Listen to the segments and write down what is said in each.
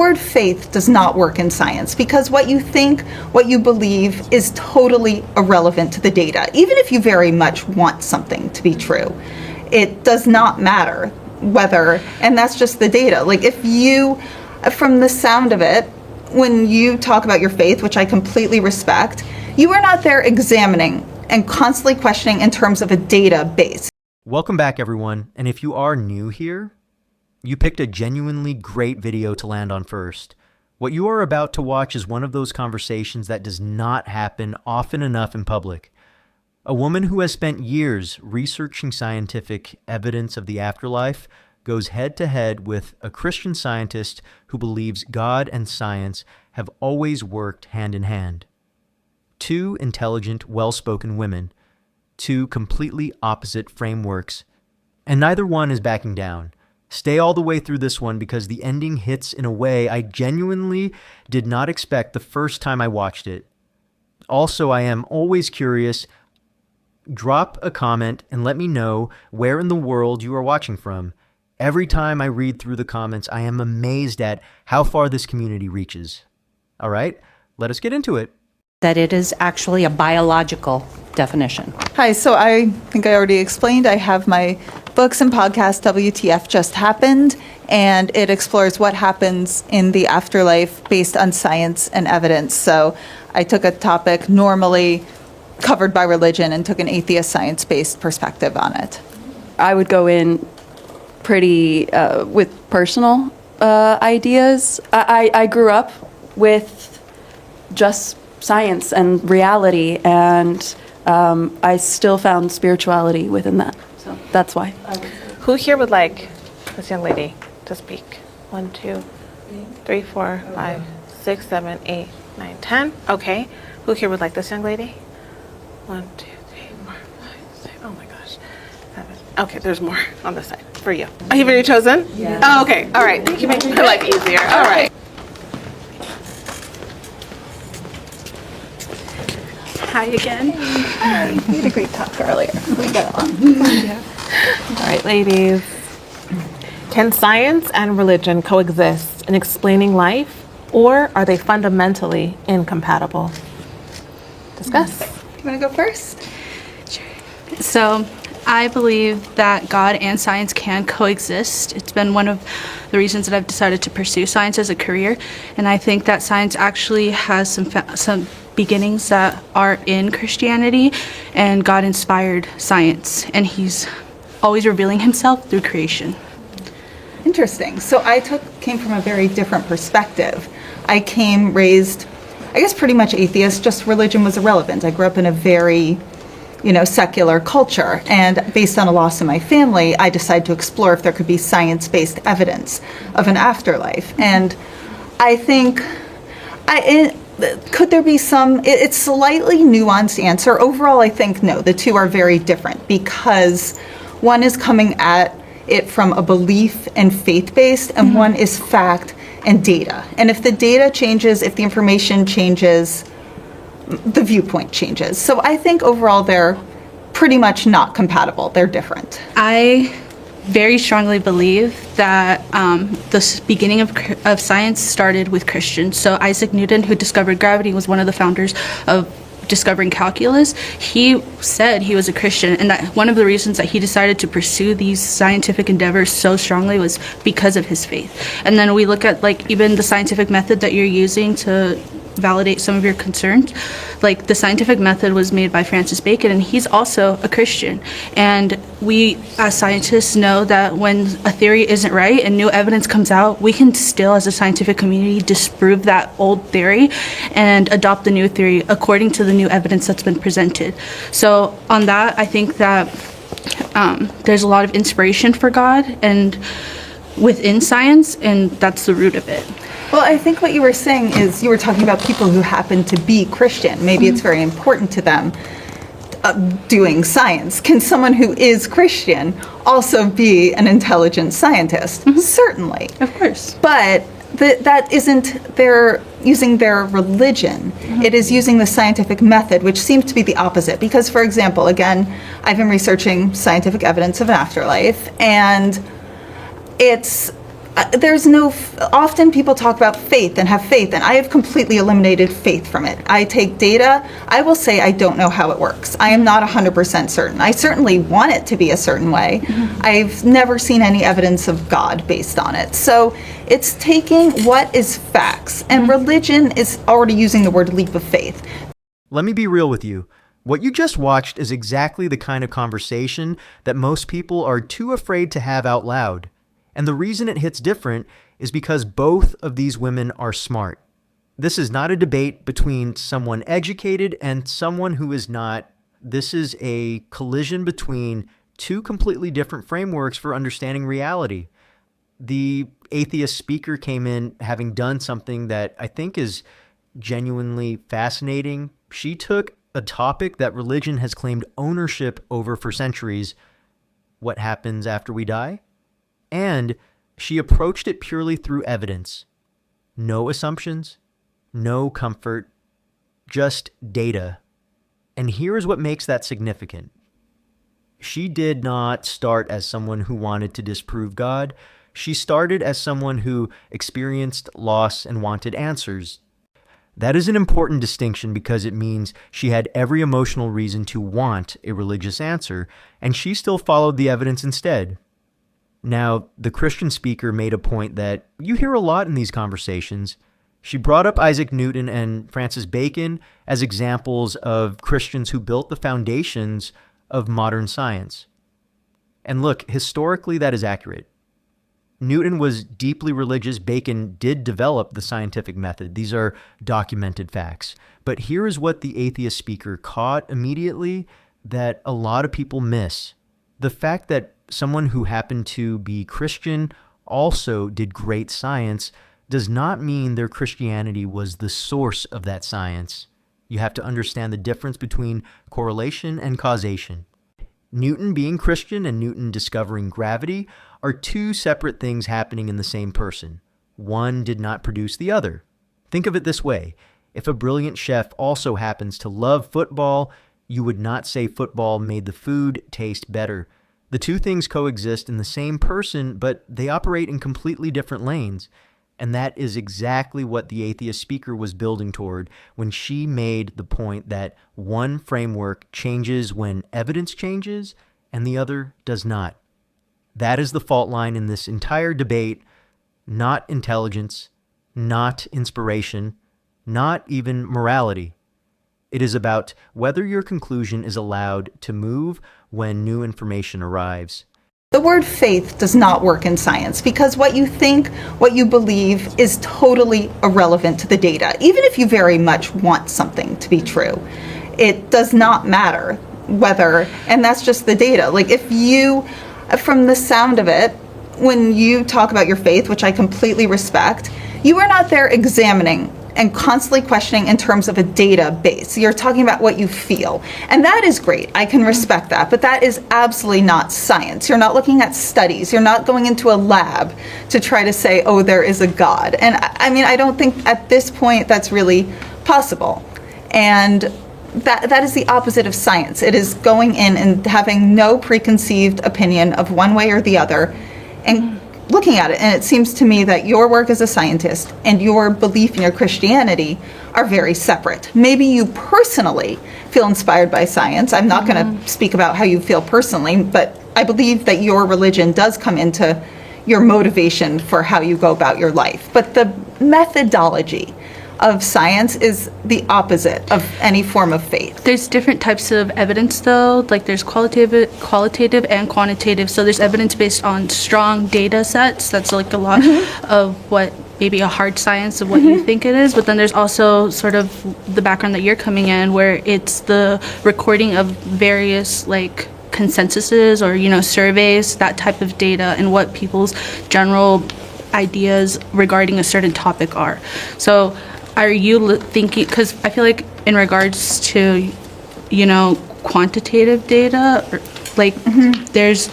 word faith does not work in science, because what you think, what you believe is totally irrelevant to the data. Even if you very much want something to be true, it does not matter whether, and that's just the data. Like if you, from the sound of it, when you talk about your faith, which I completely respect, you are not there examining and constantly questioning in terms of a database. Welcome back, everyone. And if you are new here, you picked a genuinely great video to land on first. What you are about to watch is one of those conversations that does not happen often enough in public. A woman who has spent years researching scientific evidence of the afterlife goes head-to-head with a Christian scientist who believes God and science have always worked hand in hand. Two intelligent, well-spoken women, two completely opposite frameworks, and neither one is backing down. Stay all the way through this one because the ending hits in a way I genuinely did not expect the first time I watched it. Also, I am always curious. Drop a comment and let me know where in the world you are watching from. Every time I read through the comments, I am amazed at how far this community reaches. All right, let us get into it. That it is actually a biological definition. Hi, so I think I already explained, I have my books and podcast, WTF Just Happened, and it explores what happens in the afterlife based on science and evidence. So I took a topic normally covered by religion and took an atheist science-based perspective on it. I would go in pretty with personal ideas. I grew up with just science and reality, and I still found spirituality within that. So that's why. Who here would like this young lady to speak? 1, 2, 3, 4, 5, 6, 7, 8, 9, 10. Okay. Who here would like this young lady? 1, 2, 3, 4, 5, 6. Oh my gosh. 7. Okay, there's more on this side for you. Are you very chosen? Yeah. Oh, okay. All right. Thank you. Making her life easier. All right. Hi again. Hi, we had a great talk earlier. We got along. Yeah. All right, ladies. Can science and religion coexist in explaining life, or are they fundamentally incompatible? Discuss. You want to go first? Sure. So, I believe that God and science can coexist. It's been one of the reasons that I've decided to pursue science as a career, and I think that science actually has some beginnings that are in Christianity, and God inspired science, and He's always revealing Himself through creation. Interesting. So I came from a very different perspective. I came raised, I guess, pretty much atheist. Just religion was irrelevant. I grew up in a very, secular culture, and based on a loss in my family, I decided to explore if there could be science-based evidence of an afterlife. And I think could there be some, it's slightly nuanced answer. Overall, I think no, the two are very different, because one is coming at it from a belief and faith-based, and one is fact and data. And if the data changes, if the information changes, the viewpoint changes. So I think overall they're pretty much not compatible. They're different. I very strongly believe that the beginning of science started with Christians. So Isaac Newton, who discovered gravity, was one of the founders of discovering calculus. He said he was a Christian, and that one of the reasons that he decided to pursue these scientific endeavors so strongly was because of his faith. And then we look at even the scientific method that you're using to validate some of your concerns. Like the scientific method was made by Francis Bacon, and he's also a Christian. And we as scientists know that when a theory isn't right and new evidence comes out, we can still as a scientific community disprove that old theory and adopt the new theory according to the new evidence that's been presented. So on that, I think that there's a lot of inspiration for God and within science, and that's the root of it. Well, I think what you were saying is you were talking about people who happen to be Christian. Maybe it's very important to them doing science. Can someone who is Christian also be an intelligent scientist? Certainly. Of course. But that isn't their using their religion. It is using the scientific method, which seems to be the opposite. Because, for example, again, I've been researching scientific evidence of an afterlife, and it's there's often people talk about faith and have faith, and I have completely eliminated faith from it. I take data. I will say I don't know how it works. I am not 100% certain. I certainly want it to be a certain way. I've never seen any evidence of God based on it. So it's taking what is facts, and religion is already using the word leap of faith. Let me be real with you. What you just watched is exactly the kind of conversation that most people are too afraid to have out loud. And the reason it hits different is because both of these women are smart. This is not a debate between someone educated and someone who is not. This is a collision between two completely different frameworks for understanding reality. The atheist speaker came in having done something that I think is genuinely fascinating. She took a topic that religion has claimed ownership over for centuries, what happens after we die, and she approached it purely through evidence. No assumptions, no comfort, just data. And here is what makes that significant. She did not start as someone who wanted to disprove God. She started as someone who experienced loss and wanted answers. That is an important distinction because it means she had every emotional reason to want a religious answer, and she still followed the evidence instead. Now, the Christian speaker made a point that you hear a lot in these conversations. She brought up Isaac Newton and Francis Bacon as examples of Christians who built the foundations of modern science. And look, historically, that is accurate. Newton was deeply religious. Bacon did develop the scientific method. These are documented facts. But here is what the atheist speaker caught immediately that a lot of people miss. The fact that someone who happened to be Christian also did great science does not mean their Christianity was the source of that science. You have to understand the difference between correlation and causation. Newton being Christian and Newton discovering gravity are two separate things happening in the same person. One did not produce the other. Think of it this way. If a brilliant chef also happens to love football, you would not say football made the food taste better. The two things coexist in the same person, but they operate in completely different lanes. And that is exactly what the atheist speaker was building toward when she made the point that one framework changes when evidence changes and the other does not. That is the fault line in this entire debate, not intelligence, not inspiration, not even morality. It is about whether your conclusion is allowed to move when new information arrives. The word faith does not work in science because what you think, what you believe is totally irrelevant to the data. Even if you very much want something to be true, it does not matter whether, and that's just the data. Like if you, from the sound of it, when you talk about your faith, which I completely respect, you are not there examining and constantly questioning in terms of a database. You're talking about what you feel. And that is great. I can respect that. But that is absolutely not science. You're not looking at studies. You're not going into a lab to try to say, oh, there is a God. And I mean, I don't think at this point that's really possible. And that is the opposite of science. It is going in and having no preconceived opinion of one way or the other and looking at it. And it seems to me that your work as a scientist and your belief in your Christianity are very separate. Maybe you personally feel inspired by science. I'm not going to speak about how you feel personally, but I believe that your religion does come into your motivation for how you go about your life. But the methodology of science is the opposite of any form of faith. There's different types of evidence though, like there's qualitative and quantitative. So there's evidence based on strong data sets. That's like a lot of what maybe a hard science of what you think it is. But then there's also sort of the background that you're coming in where it's the recording of various like consensuses or, surveys, that type of data and what people's general ideas regarding a certain topic are. So are you thinking, because I feel like in regards to, quantitative data, or like there's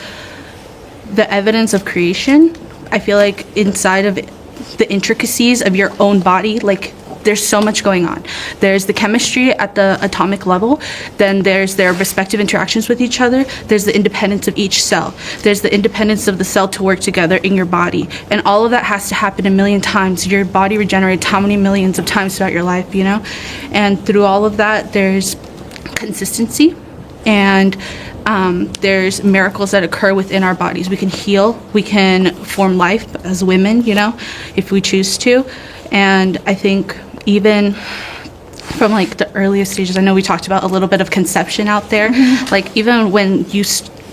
the evidence of creation. I feel like inside of the intricacies of your own body, like there's so much going on. There's the chemistry at the atomic level, then there's their respective interactions with each other, there's the independence of each cell, there's the independence of the cell to work together in your body, and all of that has to happen a million times. Your body regenerates how many millions of times throughout your life, you know? And through all of that, there's consistency, and there's miracles that occur within our bodies. We can heal, we can form life as women, you know, if we choose to. And I think even from like the earliest stages, I know we talked about a little bit of conception out there, like even when you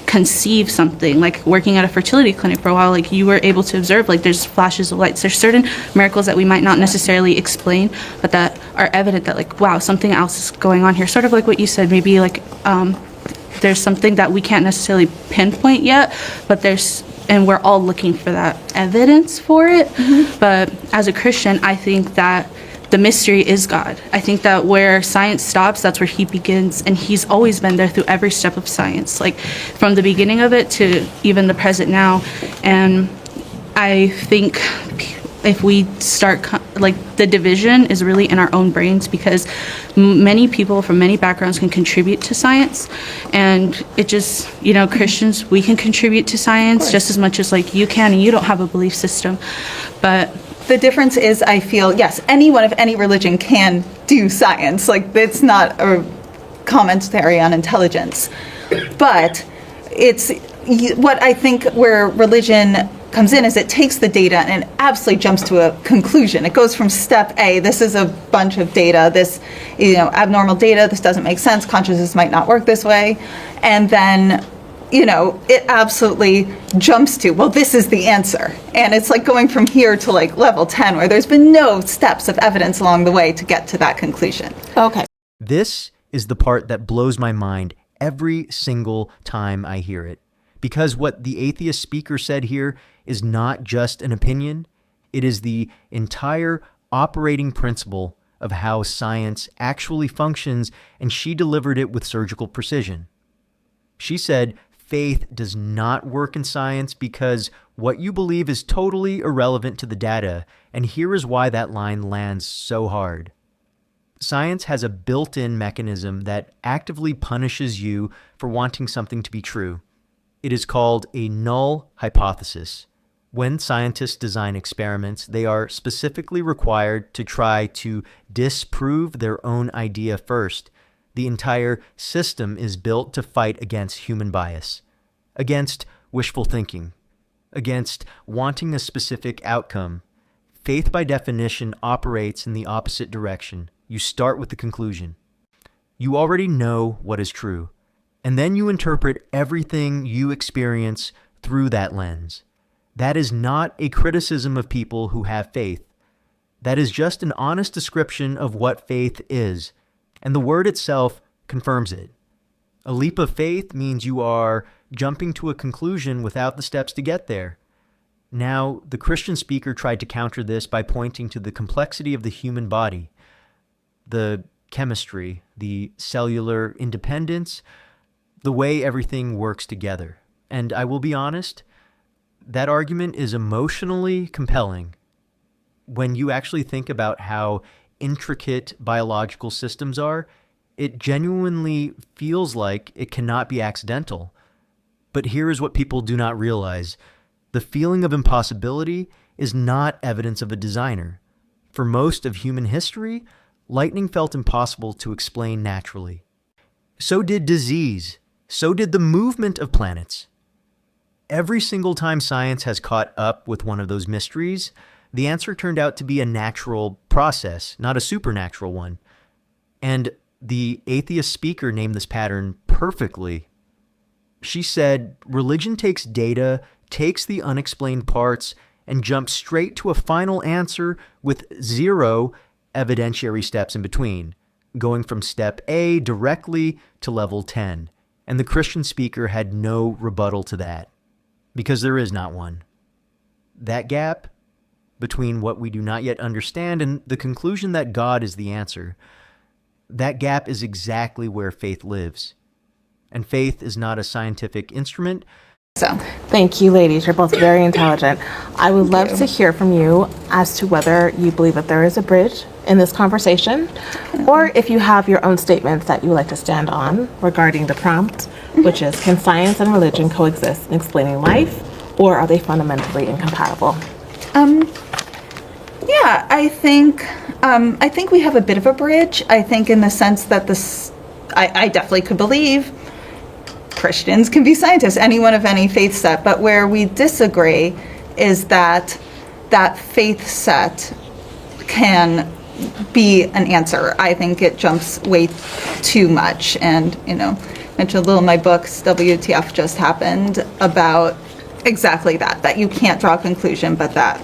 conceive something, like working at a fertility clinic for a while, like you were able to observe, like there's flashes of lights, there's certain miracles that we might not necessarily explain, but that are evident that like, wow, something else is going on here. Sort of like what you said, maybe like there's something that we can't necessarily pinpoint yet, but and we're all looking for that evidence for it. But as a Christian, I think that the mystery is God. I think that where science stops, that's where he begins, and he's always been there through every step of science, like from the beginning of it to even the present now. And I think if we start, like, the division is really in our own brains, because many people from many backgrounds can contribute to science, and it just, you know, Christians, we can contribute to science just as much as like you can, and you don't have a belief system. But the difference is, I feel, yes, anyone of any religion can do science. Like, it's not a commentary on intelligence. But it's what I think where religion comes in is it takes the data and it absolutely jumps to a conclusion. It goes from step A, this is a bunch of data, this, you know, abnormal data, this doesn't make sense, consciousness might not work this way. And then, you know, it absolutely jumps to, well, this is the answer. And it's like going from here to like level 10, where there's been no steps of evidence along the way to get to that conclusion. Okay. This is the part that blows my mind every single time I hear it. Because what the atheist speaker said here is not just an opinion, it is the entire operating principle of how science actually functions, and she delivered it with surgical precision. She said, faith does not work in science because what you believe is totally irrelevant to the data, and here is why that line lands so hard. Science has a built-in mechanism that actively punishes you for wanting something to be true. It is called a null hypothesis. When scientists design experiments, they are specifically required to try to disprove their own idea first. The entire system is built to fight against human bias, against wishful thinking, against wanting a specific outcome. Faith, by definition, operates in the opposite direction. You start with the conclusion. You already know what is true, and then you interpret everything you experience through that lens. That is not a criticism of people who have faith. That is just an honest description of what faith is, and the word itself confirms it. A leap of faith means you are jumping to a conclusion without the steps to get there. Now, the Christian speaker tried to counter this by pointing to the complexity of the human body, the chemistry, the cellular independence, the way everything works together. And I will be honest, that argument is emotionally compelling. When you actually think about how intricate biological systems are, it genuinely feels like it cannot be accidental. But here is what people do not realize. The feeling of impossibility is not evidence of a designer. For most of human history, lightning felt impossible to explain naturally. So did disease. So did the movement of planets. Every single time science has caught up with one of those mysteries, the answer turned out to be a natural process, not a supernatural one. And the atheist speaker named this pattern perfectly. She said, religion takes data, takes the unexplained parts, and jumps straight to a final answer with zero evidentiary steps in between, going from step A directly to level 10. And the Christian speaker had no rebuttal to that, because there is not one. That gap between what we do not yet understand and the conclusion that God is the answer, that gap is exactly where faith lives. And faith is not a scientific instrument, So, Thank you, ladies. You're both very intelligent. I would love to hear from you as to whether you believe that there is a bridge in this conversation, or if you have your own statements that you would like to stand on regarding the prompt, which is, can science and religion coexist in explaining life, or are they fundamentally incompatible? yeah, I think we have a bit of a bridge. I think in the sense that I definitely could believe Christians can be scientists, anyone of any faith set, but where we disagree is that that faith set can be an answer. I think it jumps way too much. And, mentioned a little in my books, WTF just happened, about exactly that you can't draw a conclusion, but that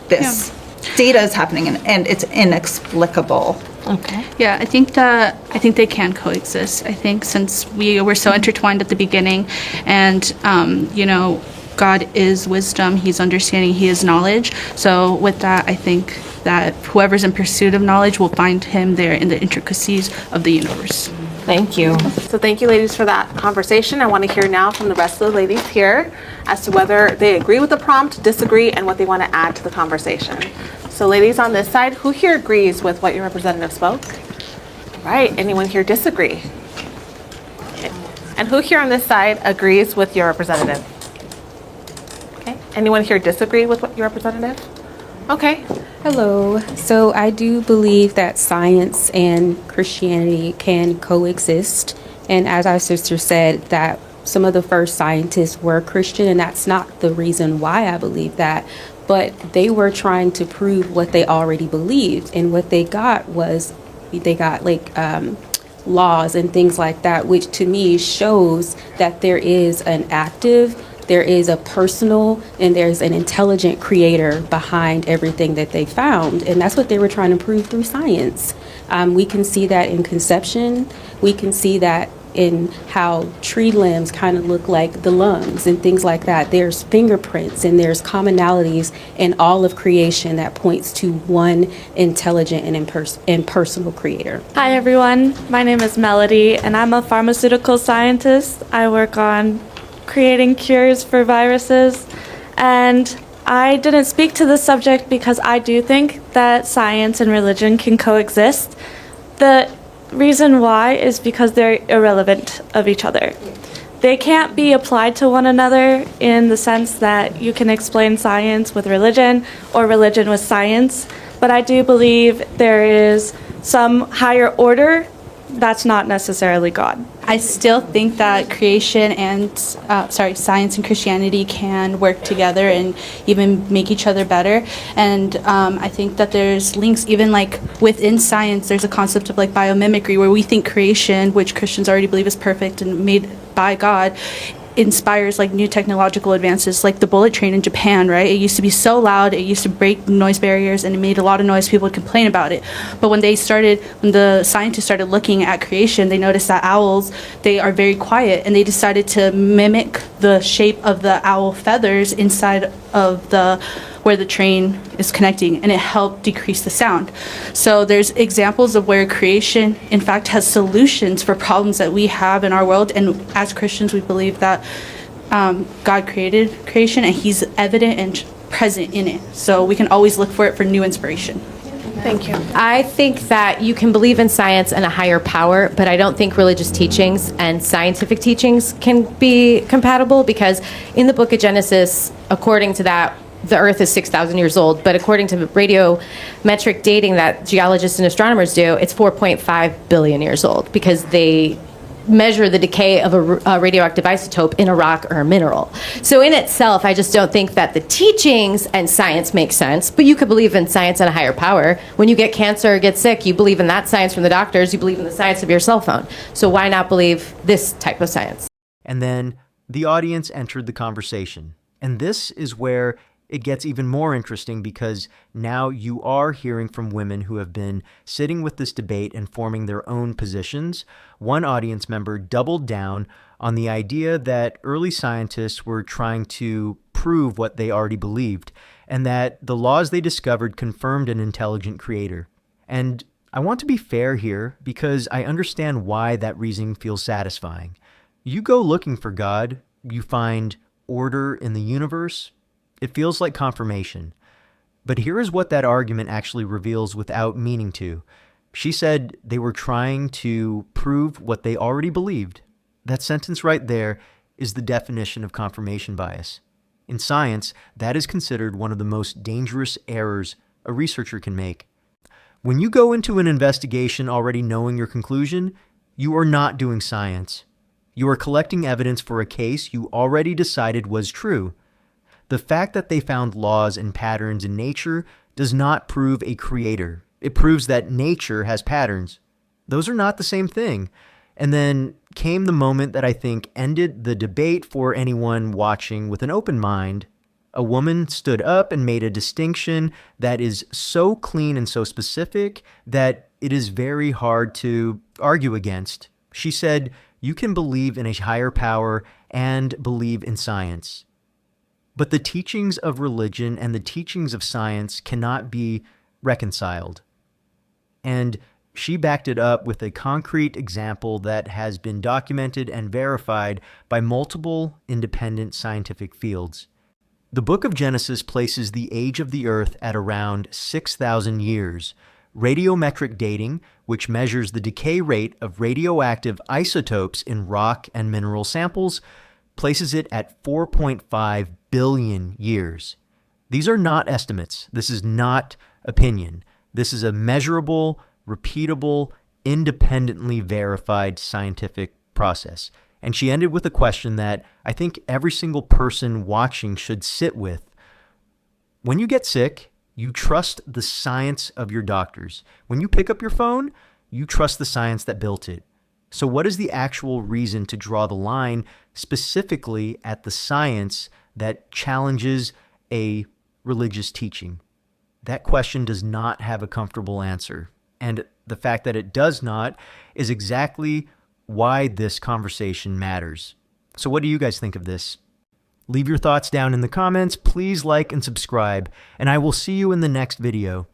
this data is happening and it's inexplicable. Okay. Yeah, I think they can coexist. I think since we were so intertwined at the beginning, and God is wisdom, He's understanding, He is knowledge. So with that, I think that whoever's in pursuit of knowledge will find Him there in the intricacies of the universe. Thank you. So thank you, ladies, for that conversation. I want to hear now from the rest of the ladies here as to whether they agree with the prompt, disagree, and what they want to add to the conversation. So ladies on this side, who here agrees with what your representative spoke? All right, anyone here disagree? And who here on this side agrees with your representative? Okay, anyone here disagree with what your representative? Okay. Hello. So I do believe that science and Christianity can coexist. And as our sister said, that some of the first scientists were Christian, and that's not the reason why I believe that. But they were trying to prove what they already believed. And what they got was, they got laws and things like that, which to me shows that there is an active, there is a personal, and there's an intelligent creator behind everything that they found. And that's what they were trying to prove through science. We can see that in conception. We can see that in how tree limbs kind of look like the lungs and things like that. There's fingerprints and there's commonalities in all of creation that points to one intelligent and impersonal creator. Hi everyone, my name is Melody and I'm a pharmaceutical scientist. I work on creating cures for viruses, and I didn't speak to this subject because I do think that science and religion can coexist. The reason why is because they're irrelevant of each other. They can't be applied to one another in the sense that you can explain science with religion or religion with science, but I do believe there is some higher order that's not necessarily God. I still think that creation and science and Christianity can work together and even make each other better. And I think that there's links, even like within science, there's a concept of like biomimicry, where we think creation, which Christians already believe is perfect and made by God, inspires like new technological advances, like the bullet train in Japan, right? It used to be so loud, it used to break noise barriers, and it made a lot of noise. People would complain about it. But when the scientists started looking at creation, they noticed that owls, they are very quiet, and they decided to mimic the shape of the owl feathers inside of where the train is connecting, and it helped decrease the sound. So there's examples of where creation, in fact, has solutions for problems that we have in our world. And as Christians, we believe that God created creation, and He's evident and present in it. So we can always look for it for new inspiration. Thank you. I think that you can believe in science and a higher power, but I don't think religious teachings and scientific teachings can be compatible, because in the book of Genesis, according to that, the Earth is 6,000 years old, but according to radiometric dating that geologists and astronomers do, it's 4.5 billion years old, because they measure the decay of a radioactive isotope in a rock or a mineral. So in itself, I just don't think that the teachings and science make sense, but you could believe in science and a higher power. When you get cancer or get sick, you believe in that science from the doctors, you believe in the science of your cell phone. So why not believe this type of science? And then the audience entered the conversation. And this is where it gets even more interesting, because now you are hearing from women who have been sitting with this debate and forming their own positions. One audience member doubled down on the idea that early scientists were trying to prove what they already believed, and that the laws they discovered confirmed an intelligent creator. And I want to be fair here, because I understand why that reasoning feels satisfying. You go looking for God, you find order in the universe, it feels like confirmation. But here is what that argument actually reveals without meaning to. She said they were trying to prove what they already believed. That sentence right there is the definition of confirmation bias. In science, that is considered one of the most dangerous errors a researcher can make. When you go into an investigation already knowing your conclusion, you are not doing science. You are collecting evidence for a case you already decided was true. The fact that they found laws and patterns in nature does not prove a creator. It proves that nature has patterns. Those are not the same thing. And then came the moment that I think ended the debate for anyone watching with an open mind. A woman stood up and made a distinction that is so clean and so specific that it is very hard to argue against. She said, you can believe in a higher power and believe in science. But the teachings of religion and the teachings of science cannot be reconciled. And she backed it up with a concrete example that has been documented and verified by multiple independent scientific fields. The book of Genesis places the age of the earth at around 6,000 years. Radiometric dating, which measures the decay rate of radioactive isotopes in rock and mineral samples, places it at 4.5 billion years. These are not estimates. This is not opinion. This is a measurable, repeatable, independently verified scientific process. And she ended with a question that I think every single person watching should sit with. When you get sick, you trust the science of your doctors. When you pick up your phone, you trust the science that built it. So what is the actual reason to draw the line specifically at the science that challenges a religious teaching? That question does not have a comfortable answer. And the fact that it does not is exactly why this conversation matters. So what do you guys think of this? Leave your thoughts down in the comments. Please like and subscribe, and I will see you in the next video.